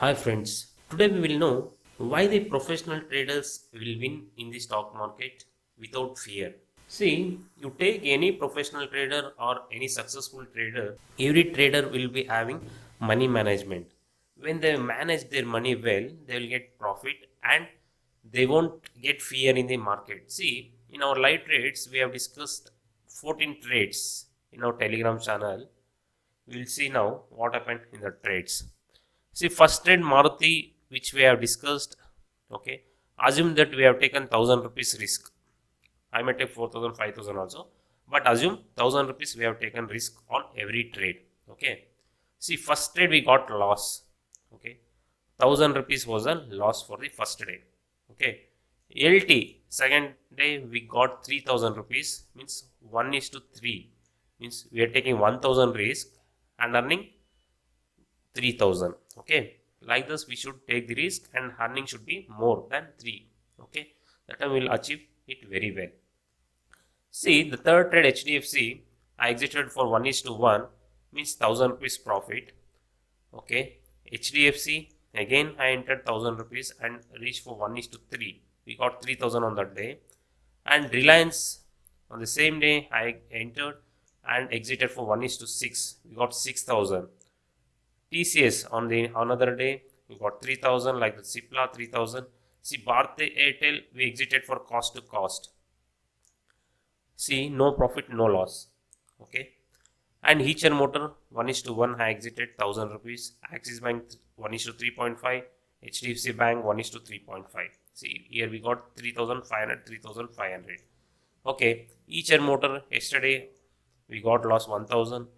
Hi friends, today we will know why the professional traders will win in the stock market without fear. See, you take any professional trader or any successful trader, every trader will be having money management. When they manage their money well, they will get profit and they won't get fear in the market. See, in our live trades, we have discussed 14 trades in our Telegram channel. We'll see now what happened in the trades. See, first trade Maruti, which we have discussed, okay, assume that we have taken 1000 rupees risk. I may take 4000, 5000 also, but assume 1000 rupees we have taken risk on every trade, okay. See, first trade we got loss, okay, 1000 rupees was a loss for the first day, okay. LT, second day we got 3000 rupees, means 1 is to 3, means we are taking 1000 risk and earning 3000, okay. Like this we should take the risk and earning should be more than 3, okay. That time we will achieve it very well. See, the third trade HDFC, I exited for 1 is to 1, means 1000 rupees profit, okay. HDFC, again I entered 1000 rupees and reached for 1 is to 3, we got 3000 on that day. And Reliance, on the same day I entered and exited for 1 is to 6, we got 6000. TCS on the another day we got 3000, like the Cipla 3000. See, Bharti Airtel we exited for cost to cost. See, no profit, no loss, okay. And Heacher Motor 1 is to 1 I exited 1000 rupees. Axis Bank 1 is to 3.5. HDFC Bank 1 is to 3.5. See, here we got 3500, 3500, okay. Heacher Motor yesterday we got loss 1000.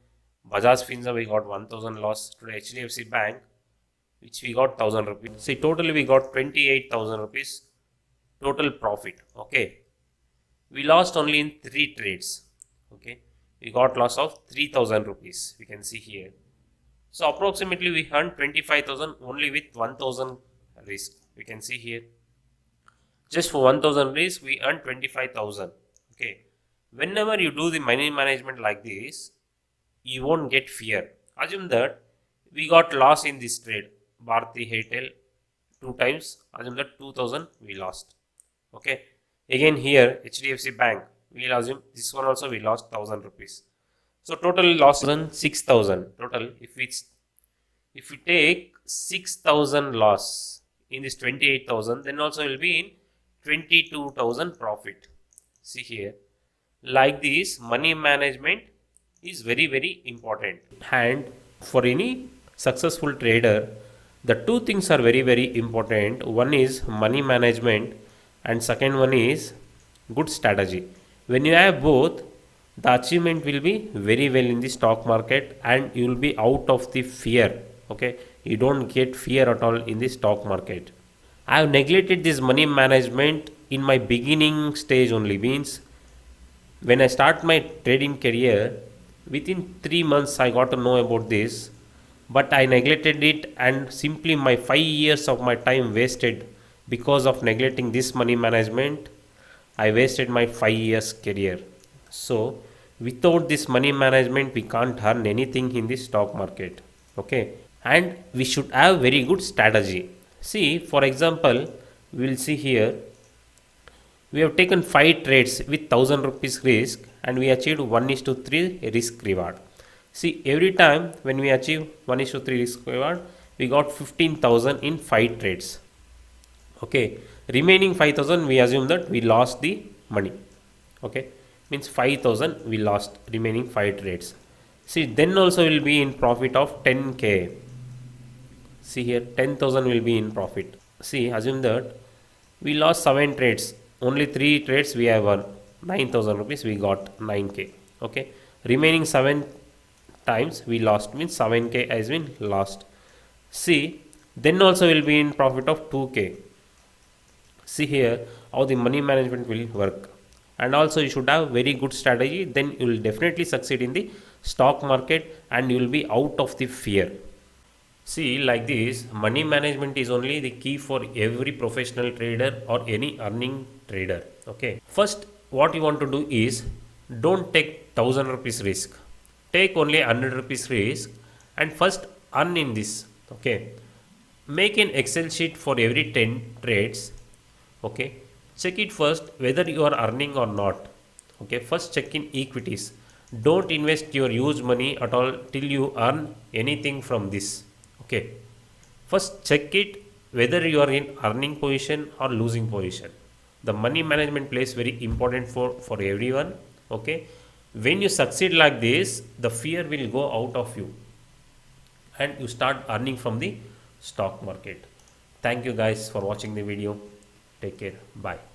Bajaj Finza we got 1000 loss. Today HDFC Bank, which we got 1000 rupees. See, totally we got 28,000 rupees total profit, okay. We lost only in 3 trades, okay. We got loss of 3000 rupees, we can see here. So approximately we earned 25,000 only with 1000 risk, we can see here. Just for 1000 risk we earned 25,000, okay. Whenever you do the money management like this, you won't get fear. Assume that we got loss in this trade, Bharti Airtel 2 times, assume that 2000 we lost, okay. Again here HDFC Bank, we will assume this one also we lost 1000 rupees. So total loss 6000 total. If we take 6000 loss in this 28,000, then also will be in 22,000 profit. See here, like this money management is very important. And for any successful trader, the two things are very important. One is money management and second one is good strategy. When you have both, the achievement will be very well in the stock market and you will be out of the fear, okay. You don't get fear at all in the stock market. I have neglected this money management in my beginning stage only, means when I start my trading career, within 3 months I got to know about this, but I neglected it and simply my 5 years of my time wasted because of neglecting this money management. I wasted my 5 years career. So without this money management we can't earn anything in the stock market, okay. And we should have very good strategy. See, for example, we will see here we have taken 5 trades with 1000 rupees risk and we achieved 1 is to 3 risk reward. See, every time when we achieve 1 is to 3 risk reward, we got 15,000 in 5 trades, okay. Remaining 5000 we assume that we lost the money, okay, means 5000 we lost remaining 5 trades. See, then also will be in profit of 10k. See here, 10,000 will be in profit. See, assume that we lost 7 trades, only 3 trades we have won, 9000 rupees we got 9k, okay. Remaining 7 times we lost, means 7k has been lost. See, then also will be in profit of 2k. See here how the money management will work. And also you should have very good strategy, then you will definitely succeed in the stock market and you will be out of the fear. See, like this, money management is only the key for every professional trader or any earning trader, okay. First, what you want to do is, don't take 1000 rupees risk, take only 100 rupees risk and first earn in this, okay. Make an Excel sheet for every 10 trades. Okay, check it first whether you are earning or not. Okay, first check in equities. Don't invest your huge money at all till you earn anything from this. Okay, first check it whether you are in earning position or losing position. The money management plays very important for everyone. Okay, when you succeed like this, the fear will go out of you and you start earning from the stock market. Thank you guys for watching the video. Take care. Bye.